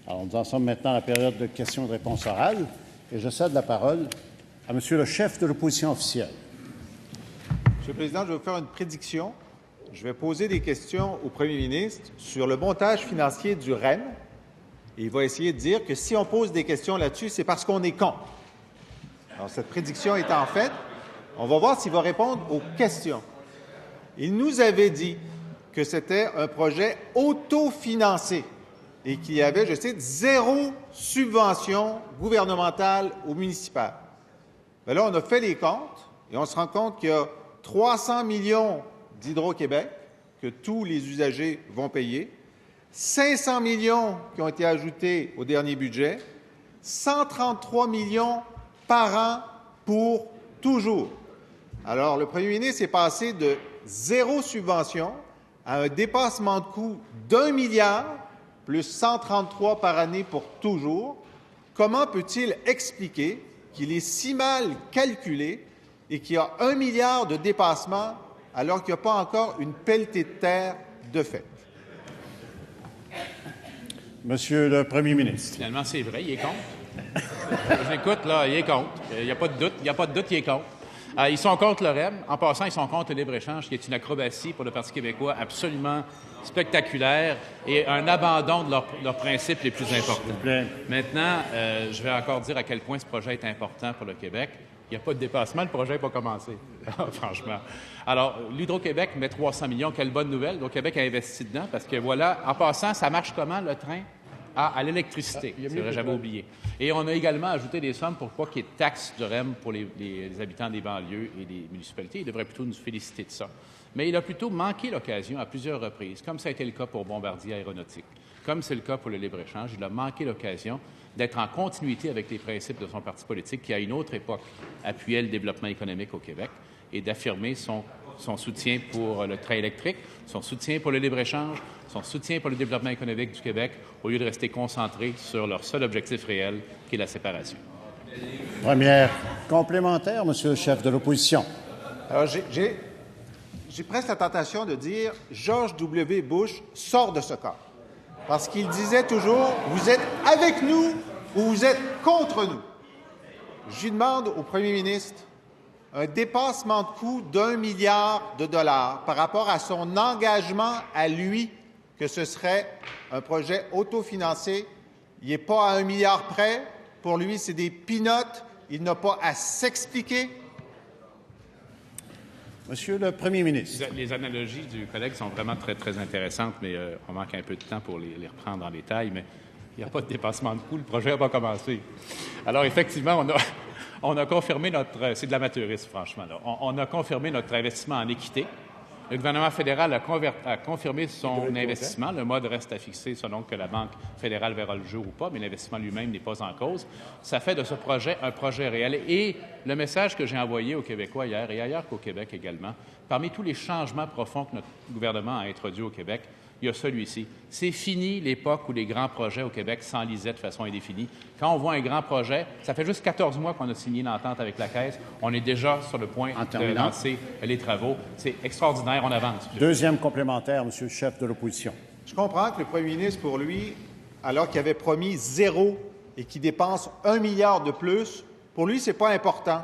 Alors, nous en sommes maintenant à la période de questions et de réponses orales et je cède la parole à Monsieur le chef de l'opposition officielle. Monsieur le Président, je vais vous faire une prédiction. Je vais poser des questions au premier ministre sur le montage financier du REM. Et il va essayer de dire que si on pose des questions là-dessus, c'est parce qu'on est contre. Alors, cette prédiction étant faite, on va voir s'il va répondre aux questions. Il nous avait dit que c'était un projet autofinancé et qu'il y avait, je cite, 0 subvention gouvernementale ou municipale. Bien là, on a fait les comptes et on se rend compte qu'il y a 300 millions d'Hydro-Québec que tous les usagers vont payer, 500 millions qui ont été ajoutés au dernier budget, 133 millions par an pour toujours. Alors, le premier ministre est passé de 0 subvention à un dépassement de coûts d'1 milliard, plus 133 par année pour toujours. Comment peut-il expliquer qu'il est si mal calculé et qu'il y a 1 milliard de dépassement alors qu'il n'y a pas encore une pelletée de terre de fait? Monsieur le premier ministre. Finalement, c'est vrai, il est contre. J'écoute, là, il est contre. Il n'y a pas de doute, il est contre. Ils sont contre le REM. En passant, ils sont contre le libre-échange, qui est une acrobatie pour le Parti québécois absolument spectaculaire et un abandon de leurs principes les plus importants. Maintenant, je vais encore dire à quel point ce projet est important pour le Québec. Il n'y a pas de dépassement, le projet n'est pas commencé, franchement. Alors, l'Hydro-Québec met 300 millions. Quelle bonne nouvelle. L'Hydro-Québec a investi dedans parce que, voilà, en passant, ça marche comment, le train? À l'électricité. C'est vrai, j'avais oublié. Et on a également ajouté des sommes pour pas qu'il y ait de taxes de REM pour les habitants des banlieues et des municipalités. Il devrait plutôt nous féliciter de ça. Mais il a plutôt manqué l'occasion à plusieurs reprises, comme ça a été le cas pour Bombardier Aéronautique, comme c'est le cas pour le libre-échange. Il a manqué l'occasion d'être en continuité avec les principes de son parti politique qui, à une autre époque, appuyait le développement économique au Québec et d'affirmer son soutien pour le train électrique, son soutien pour le libre-échange, son soutien pour le développement économique du Québec, au lieu de rester concentré sur leur seul objectif réel, qui est la séparation. Première complémentaire, Monsieur le chef de l'opposition. Alors, j'ai presque la tentation de dire George W. Bush sort de ce corps. Parce qu'il disait toujours, vous êtes avec nous ou vous êtes contre nous. Je lui demande au premier ministre un dépassement de coût d'1 milliard de dollars par rapport à son engagement à lui que ce serait un projet autofinancé. Il n'est pas à 1 milliard près. Pour lui, c'est des peanuts. Il n'a pas à s'expliquer. Monsieur le premier ministre. Les analogies du collègue sont vraiment très, très intéressantes, mais on manque un peu de temps pour les reprendre en détail. Mais il n'y a pas de dépassement de coût. Le projet n'a pas commencé. Alors, effectivement, on a confirmé notre... C'est de l'amateurisme, franchement. Là. On a confirmé notre investissement en équité. Le gouvernement fédéral a confirmé son investissement. Le mode reste à fixer selon que la Banque fédérale verra le jour ou pas, mais l'investissement lui-même n'est pas en cause. Ça fait de ce projet un projet réel. Et le message que j'ai envoyé aux Québécois hier et ailleurs qu'au Québec également, parmi tous les changements profonds que notre gouvernement a introduits au Québec, il y a celui-ci. C'est fini l'époque où les grands projets au Québec s'enlisaient de façon indéfinie. Quand on voit un grand projet, ça fait juste 14 mois qu'on a signé l'entente avec la Caisse. On est déjà sur le point de lancer les travaux. C'est extraordinaire, on avance. Deuxième complémentaire, Monsieur le chef de l'opposition. Je comprends que le premier ministre, pour lui, alors qu'il avait promis 0 et qu'il dépense 1 milliard de plus, pour lui, ce n'est pas important.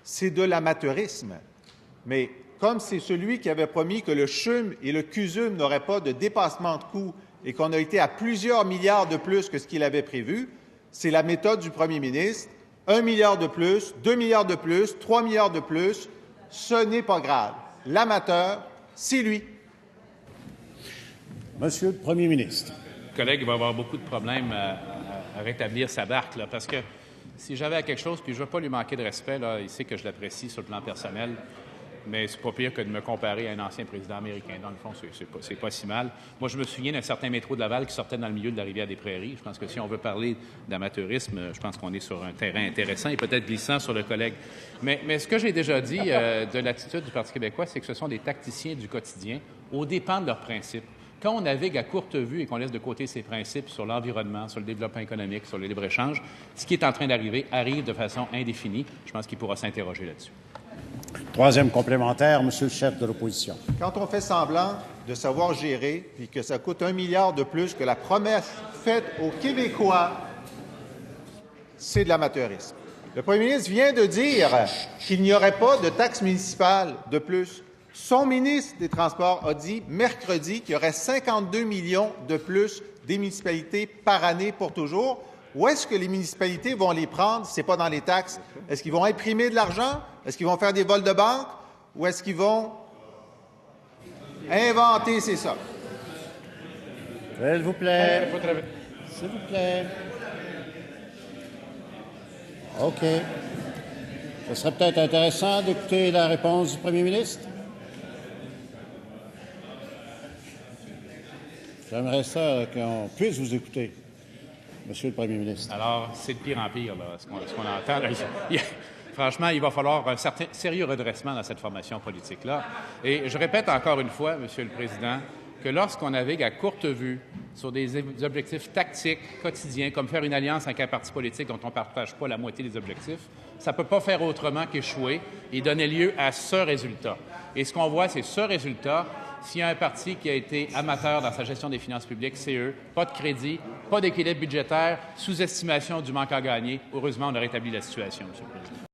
C'est de l'amateurisme. Mais comme c'est celui qui avait promis que le CHUM et le CUSUM n'auraient pas de dépassement de coûts et qu'on a été à plusieurs milliards de plus que ce qu'il avait prévu, c'est la méthode du premier ministre. 1 milliard de plus, 2 milliards de plus, 3 milliards de plus, ce n'est pas grave. L'amateur, c'est lui. Monsieur le premier ministre. Le collègue va avoir beaucoup de problèmes à rétablir sa barque, là, parce que si j'avais à quelque chose, puis je ne veux pas lui manquer de respect, là, il sait que je l'apprécie sur le plan personnel, mais c'est pas pire que de me comparer à un ancien président américain. Dans le fond, c'est pas si mal. Moi, je me souviens d'un certain métro de Laval qui sortait dans le milieu de la Rivière-des-Prairies. Je pense que si on veut parler d'amateurisme, je pense qu'on est sur un terrain intéressant et peut-être glissant sur le collègue. Mais ce que j'ai déjà dit de l'attitude du Parti québécois, c'est que ce sont des tacticiens du quotidien aux dépens de leurs principes. Quand on navigue à courte vue et qu'on laisse de côté ses principes sur l'environnement, sur le développement économique, sur le libre-échange, ce qui est en train d'arriver arrive de façon indéfinie. Je pense qu'il pourra s'interroger là-dessus. Troisième complémentaire, Monsieur le chef de l'opposition. Quand on fait semblant de savoir gérer, puis que ça coûte 1 milliard de plus que la promesse faite aux Québécois, c'est de l'amateurisme. Le premier ministre vient de dire qu'il n'y aurait pas de taxe municipale de plus. Son ministre des Transports a dit mercredi qu'il y aurait 52 millions de plus des municipalités par année pour toujours. Où est-ce que les municipalités vont les prendre si ce n'est pas dans les taxes? Est-ce qu'ils vont imprimer de l'argent? Est-ce qu'ils vont faire des vols de banque? Ou est-ce qu'ils vont inventer, c'est ça? S'il vous plaît. S'il vous plaît. OK. Ce serait peut-être intéressant d'écouter la réponse du premier ministre. J'aimerais ça qu'on puisse vous écouter, Monsieur le Premier ministre. Alors, c'est de pire en pire, là, ce qu'on entend. Là. Franchement, il va falloir un certain sérieux redressement dans cette formation politique-là. Et je répète encore une fois, Monsieur le Président, que lorsqu'on navigue à courte vue sur des objectifs tactiques quotidiens, comme faire une alliance avec un parti politique dont on ne partage pas la moitié des objectifs, ça ne peut pas faire autrement qu'échouer et donner lieu à ce résultat. Et ce qu'on voit, c'est ce résultat. S'il y a un parti qui a été amateur dans sa gestion des finances publiques, c'est eux. Pas de crédit, pas d'équilibre budgétaire, sous-estimation du manque à gagner. Heureusement, on a rétabli la situation, M. le Président.